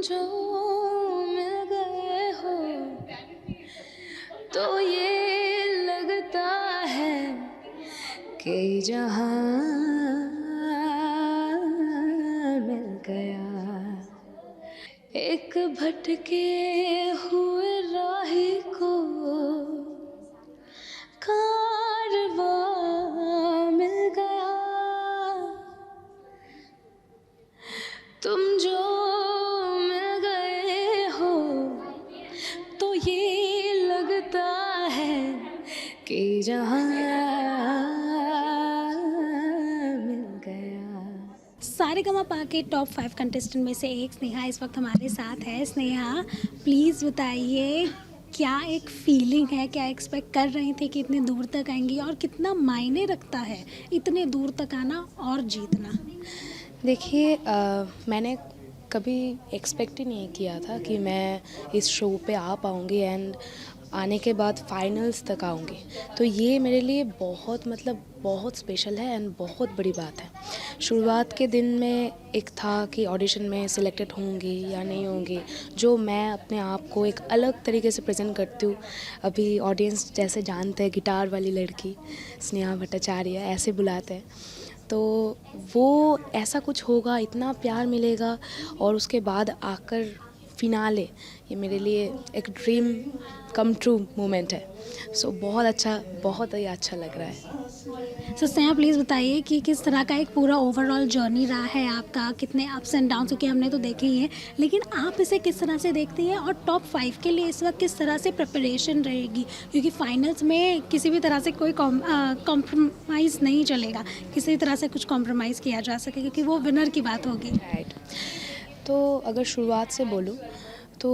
जो मिल गए हो तो ये लगता है कि जहां मिल गया। एक भटके हुए राही को कारवां मिल गया। तुम जो मिल गए हो तो ये लगता है कि जहां मिल गया। सारेगामापा के टॉप 5 कंटेस्टेंट में से एक स्नेहा इस वक्त हमारे साथ है। स्नेहा, प्लीज़ बताइए, क्या एक फीलिंग है, क्या एक्सपेक्ट कर रही थी कि इतने दूर तक आएंगी, और कितना मायने रखता है इतने दूर तक आना और जीतना? देखिए, मैंने कभी एक्सपेक्ट ही नहीं किया था कि मैं इस शो पे आ पाऊँगी एंड आने के बाद फाइनल्स तक आऊँगी। तो ये मेरे लिए बहुत बहुत स्पेशल है एंड बहुत बड़ी बात है। शुरुआत के दिन में एक था कि ऑडिशन में सिलेक्टेड होंगी या नहीं होंगी, जो मैं अपने आप को एक अलग तरीके से प्रेजेंट करती हूँ। अभी ऑडियंस जैसे जानते हैं, गिटार वाली लड़की स्नेहा भट्टाचार्य ऐसे बुलाते हैं। तो वो ऐसा कुछ होगा, इतना प्यार मिलेगा और उसके बाद आकर फिनाले, ये मेरे लिए एक ड्रीम कम ट्रू मोमेंट है। सो बहुत ही अच्छा लग रहा है। सो स्नेहा, प्लीज़ बताइए कि किस तरह का एक पूरा ओवरऑल जर्नी रहा है आपका, कितने अप्स एंड डाउन्स, क्योंकि हमने तो देखे ही हैं, लेकिन आप इसे किस तरह से देखती हैं, और टॉप 5 के लिए इस वक्त किस तरह से प्रिपरेशन रहेगी, क्योंकि फाइनल्स में किसी भी तरह से कोई कॉम्प्रोमाइज़ नहीं चलेगा, किसी तरह से कुछ कॉम्प्रोमाइज़ किया जा सके, क्योंकि वो विनर की बात होगी। राइट। तो अगर शुरुआत से बोलूँ तो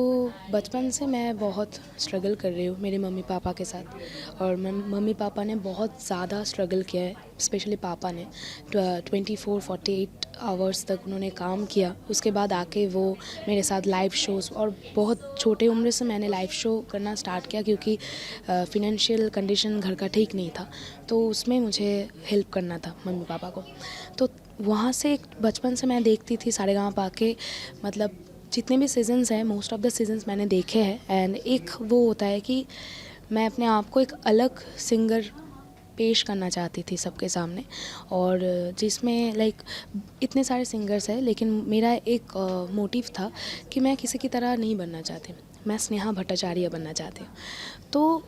बचपन से मैं बहुत स्ट्रगल कर रही हूँ मेरे मम्मी पापा के साथ, और मम्मी पापा ने बहुत ज़्यादा स्ट्रगल किया है। स्पेशली पापा ने 24-48 आवर्स तक उन्होंने काम किया। उसके बाद आके वो मेरे साथ लाइव शोज़, और बहुत छोटे उम्र से मैंने लाइव शो करना स्टार्ट किया क्योंकि फिनेंशियल कंडीशन घर का ठीक नहीं था, तो उसमें मुझे हेल्प करना था मम्मी पापा को। तो वहाँ से एक बचपन से मैं देखती थी सारेगामापा के, मतलब जितने भी सीजन्स हैं, मोस्ट ऑफ द सीजन्स मैंने देखे हैं। एंड एक वो होता है कि मैं अपने आप को एक अलग सिंगर पेश करना चाहती थी सबके सामने, और जिसमें लाइक इतने सारे सिंगर्स हैं, लेकिन मेरा एक मोटिव था कि मैं किसी की तरह नहीं बनना चाहती, मैं स्नेहा भट्टाचार्य बनना चाहती हूँ। तो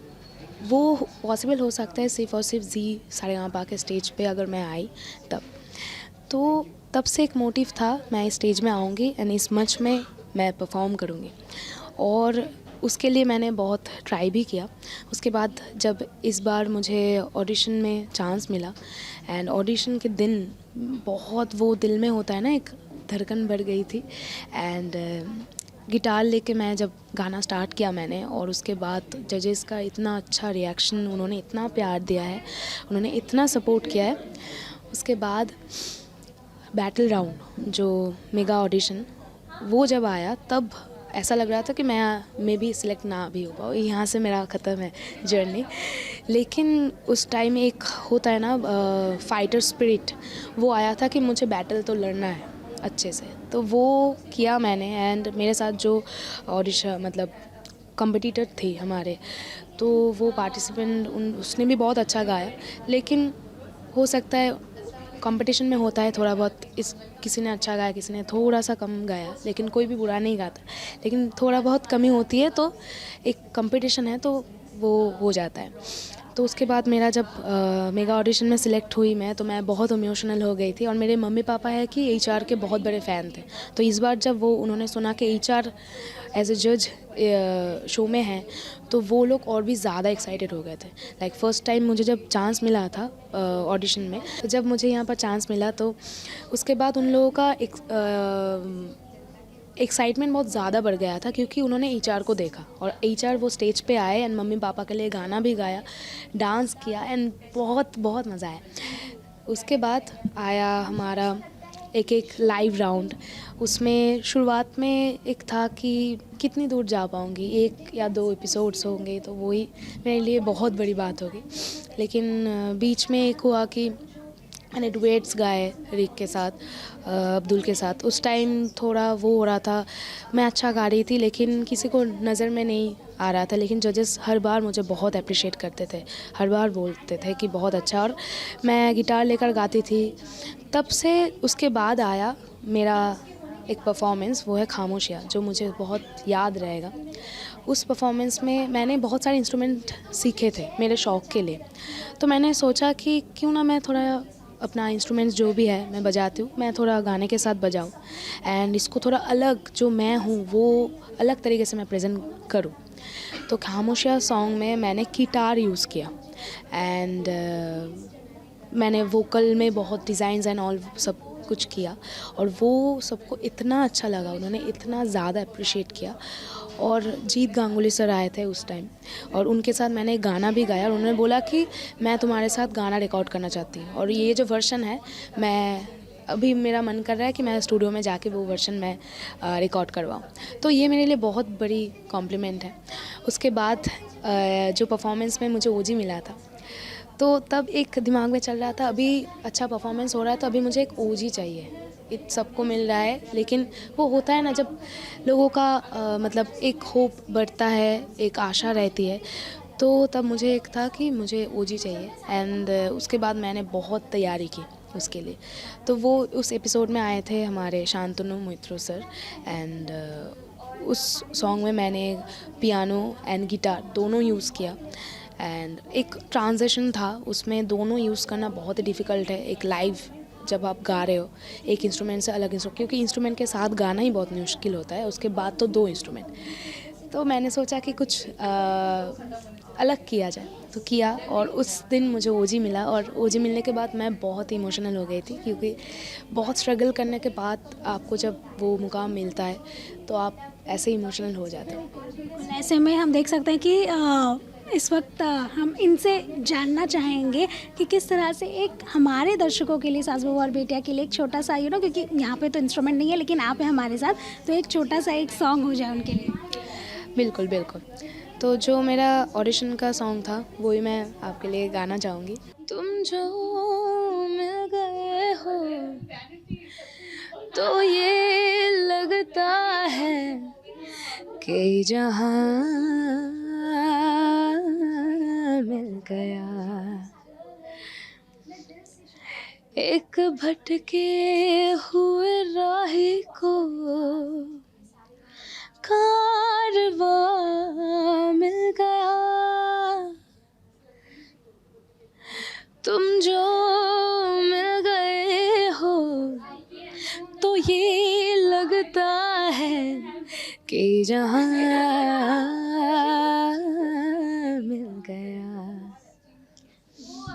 वो पॉसिबल हो सकता है सिर्फ और सिर्फ जी सारेगामापा के स्टेज पे अगर मैं आई तब। तो तब से एक मोटिव था, मैं इस स्टेज में आऊँगी एंड इस मंच में मैं परफॉर्म करूँगी, और उसके लिए मैंने बहुत ट्राई भी किया। उसके बाद जब इस बार मुझे ऑडिशन में चांस मिला, एंड ऑडिशन के दिन बहुत वो दिल में होता है ना, एक धड़कन बढ़ गई थी। एंड गिटार लेके मैं जब गाना स्टार्ट किया मैंने, और उसके बाद जजेस का इतना अच्छा रिएक्शन, उन्होंने इतना प्यार दिया है, उन्होंने इतना सपोर्ट किया है। उसके बाद बैटल राउंड जो मेगा ऑडिशन, वो जब आया तब ऐसा लग रहा था कि मैं भी सिलेक्ट ना भी हो पाऊँ, यहाँ से मेरा ख़त्म है जर्नी। लेकिन उस टाइम एक होता है ना फाइटर स्पिरिट, वो आया था कि मुझे बैटल तो लड़ना है अच्छे से। तो वो किया मैंने, एंड मेरे साथ जो ऑडिशन मतलब कॉम्पिटिटर थे हमारे, तो वो पार्टिसिपेंट उसने भी बहुत अच्छा गाया। लेकिन हो सकता है कंपटीशन में होता है थोड़ा बहुत, इस किसी ने अच्छा गाया, किसी ने थोड़ा सा कम गाया, लेकिन कोई भी बुरा नहीं गाता, लेकिन थोड़ा बहुत कमी होती है, तो एक कंपटीशन है तो वो हो जाता है। तो उसके बाद मेरा जब मेगा ऑडिशन में सिलेक्ट हुई मैं, तो मैं बहुत इमोशनल हो गई थी, और मेरे मम्मी पापा है कि HR के बहुत बड़े फ़ैन थे। तो इस बार जब वो उन्होंने सुना कि HR एज ए जज शो में है, तो वो लोग और भी ज़्यादा एक्साइटेड हो गए थे। लाइक फ़र्स्ट टाइम मुझे जब चांस मिला था ऑडिशन में, तो जब मुझे यहाँ पर चांस मिला, तो उसके बाद उन लोगों का एक्साइटमेंट बहुत ज़्यादा बढ़ गया था, क्योंकि उन्होंने HR को देखा, और HR वो स्टेज पे आए एंड मम्मी पापा के लिए गाना भी गाया, डांस किया, एंड बहुत बहुत मज़ा आया। उसके बाद आया हमारा एक लाइव राउंड। उसमें शुरुआत में एक था कि कितनी दूर जा पाऊँगी, 1 या 2 एपिसोड्स होंगे, तो वही मेरे लिए बहुत बड़ी बात होगी। लेकिन बीच में एक हुआ कि मैंने डुएट्स गाए रिक के साथ, अब्दुल के साथ। उस टाइम थोड़ा वो हो रहा था, मैं अच्छा गा रही थी लेकिन किसी को नज़र में नहीं आ रहा था, लेकिन जजेस हर बार मुझे बहुत अप्रिशिएट करते थे, हर बार बोलते थे कि बहुत अच्छा। और मैं गिटार लेकर गाती थी। तब से उसके बाद आया मेरा एक परफॉर्मेंस, वो है खामोशियाँ, जो मुझे बहुत याद रहेगा। उस परफॉर्मेंस में मैंने बहुत सारे इंस्ट्रूमेंट सीखे थे मेरे शौक़ के लिए, तो मैंने सोचा कि क्यों ना मैं थोड़ा अपना इंस्ट्रूमेंट्स जो भी है मैं बजाती हूँ, मैं थोड़ा गाने के साथ बजाऊँ एंड इसको थोड़ा अलग, जो मैं हूँ वो अलग तरीके से मैं प्रेजेंट करूँ। तो खामोशियाँ सॉन्ग में मैंने गिटार यूज़ किया एंड मैंने वोकल में बहुत डिज़ाइंस एंड ऑल सब कुछ किया, और वो सबको इतना अच्छा लगा, उन्होंने इतना ज़्यादा अप्रिशिएट किया। और जीत गांगुली सर आए थे उस टाइम, और उनके साथ मैंने एक गाना भी गाया, और उन्होंने बोला कि मैं तुम्हारे साथ गाना रिकॉर्ड करना चाहती हूँ, और ये जो वर्शन है, मैं अभी मेरा मन कर रहा है कि मैं स्टूडियो में जाके वो वर्शन मैं रिकॉर्ड करवाऊँ। तो ये मेरे लिए बहुत बड़ी कॉम्प्लीमेंट है। उसके बाद जो परफॉर्मेंस में मुझे ओजी मिला था, तो तब एक दिमाग में चल रहा था, अभी अच्छा परफॉर्मेंस हो रहा है तो अभी मुझे एक ओजी चाहिए। सबको मिल रहा है, लेकिन वो होता है ना जब लोगों का मतलब एक होप बढ़ता है, एक आशा रहती है, तो तब मुझे एक था कि मुझे ओजी चाहिए। एंड उसके बाद मैंने बहुत तैयारी की उसके लिए। तो वो उस एपिसोड में आए थे हमारे शांतनु मोइत्रो सर, एंड उस सॉन्ग में मैंने पियानो एंड गिटार दोनों यूज़ किया, एंड एक ट्रांजिशन था उसमें, दोनों यूज़ करना बहुत ही डिफ़िकल्ट है। एक लाइव जब आप गा रहे हो एक इंस्ट्रूमेंट से अलग इंस्ट्रूमेंट, क्योंकि इंस्ट्रूमेंट के साथ गाना ही बहुत मुश्किल होता है, उसके बाद तो 2 इंस्ट्रूमेंट। तो मैंने सोचा कि कुछ अलग किया जाए, तो किया, और उस दिन मुझे ओजी मिला। और ओजी मिलने के बाद मैं बहुत इमोशनल हो गई थी, क्योंकि बहुत स्ट्रगल करने के बाद आपको जब वो मुकाम मिलता है तो आप ऐसे इमोशनल हो जाते हो। बिल्कुल, ऐसे में हम देख सकते हैं कि इस वक्त हम इनसे जानना चाहेंगे कि किस तरह से एक हमारे दर्शकों के लिए, सास बहू और बेटिया के लिए एक छोटा सा क्योंकि यहाँ पे तो इंस्ट्रूमेंट नहीं है लेकिन आप हैं हमारे साथ, तो एक छोटा सा एक सॉन्ग हो जाए उनके लिए। बिल्कुल, बिल्कुल। तो जो मेरा ऑडिशन का सॉन्ग था वही मैं आपके लिए गाना चाहूँगी। तुम जो मिल गए हो तो ये लगता है कि जहाँ मिल गया, एक भटके हुए राही को कारवां मिल गया। तुम जो मिल गए हो तो ये लगता है कि जहाँ मिल गया।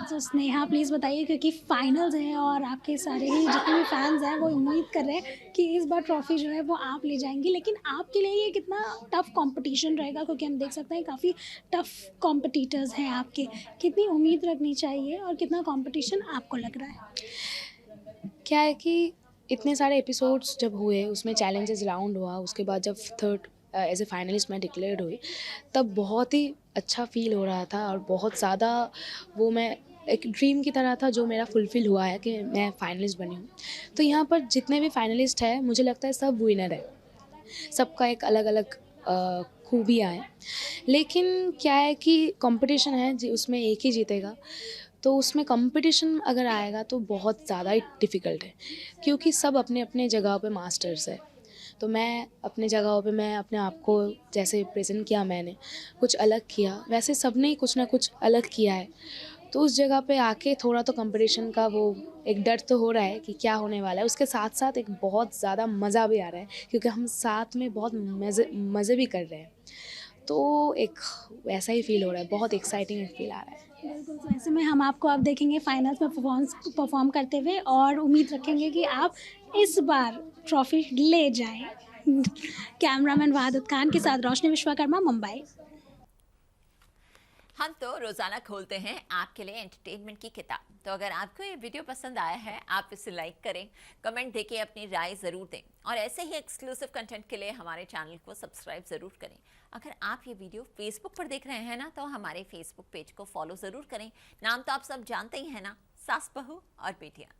तो स्नेहा प्लीज़ बताइए, क्योंकि फाइनल्स हैं और आपके सारे ही जितने भी फैंस हैं वो उम्मीद कर रहे हैं कि इस बार ट्रॉफी जो है वो आप ले जाएंगी, लेकिन आपके लिए ये कितना टफ कंपटीशन रहेगा, क्योंकि हम देख सकते हैं काफ़ी टफ कॉम्पिटिटर्स हैं आपके। कितनी उम्मीद रखनी चाहिए और कितना कंपटीशन आपको लग रहा है? क्या है कि इतने सारे एपिसोड्स जब हुए, उसमें चैलेंजेस राउंड हुआ, उसके बाद जब थर्ड एज ए फाइनलिस्ट मैं डिक्लेयर्ड हुई, तब बहुत ही अच्छा फील हो रहा था, और बहुत ज़्यादा वो मैं एक ड्रीम की तरह था जो मेरा फुलफ़िल हुआ है कि मैं फाइनलिस्ट बनी हूँ। तो यहाँ पर जितने भी फाइनलिस्ट हैं मुझे लगता है सब विनर है, सबका एक अलग अलग खूबियाँ हैं, लेकिन क्या है कि कंपटीशन है जी, उसमें एक ही जीतेगा। तो उसमें कंपटीशन अगर आएगा तो बहुत ज़्यादा ही डिफ़िकल्ट है, क्योंकि सब अपने अपने जगह पे मास्टर्स है। तो मैं अपने जगहों पे मैं अपने आप को जैसे प्रेजेंट किया, मैंने कुछ अलग किया, वैसे सब ने कुछ ना कुछ अलग किया है। तो उस जगह पे आके थोड़ा तो कंपटीशन का वो एक डर तो हो रहा है कि क्या होने वाला है। उसके साथ साथ एक बहुत ज़्यादा मज़ा भी आ रहा है, क्योंकि हम साथ में बहुत मज़े भी कर रहे हैं। तो एक वैसा ही फील हो रहा है, बहुत एक्साइटिंग फील आ रहा है। बिल्कुल, तो ऐसे में हम आपको अब देखेंगे फाइनल्स में परफॉर्म करते हुए, और उम्मीद रखेंगे कि आप इस बार ट्रॉफी ले जाएं। कैमरामैन वहादत खान के साथ रोशनी विश्वकर्मा, मुंबई। हम तो रोजाना खोलते हैं आपके लिए एंटरटेनमेंट की किताब। तो अगर आपको ये वीडियो पसंद आया है, आप इसे लाइक करें, कमेंट देके अपनी राय ज़रूर दें, और ऐसे ही एक्सक्लूसिव कंटेंट के लिए हमारे चैनल को सब्सक्राइब ज़रूर करें। अगर आप ये वीडियो फेसबुक पर देख रहे हैं ना, तो हमारे फेसबुक पेज को फॉलो ज़रूर करें। नाम तो आप सब जानते ही हैं ना, सास बहू और बेटियां।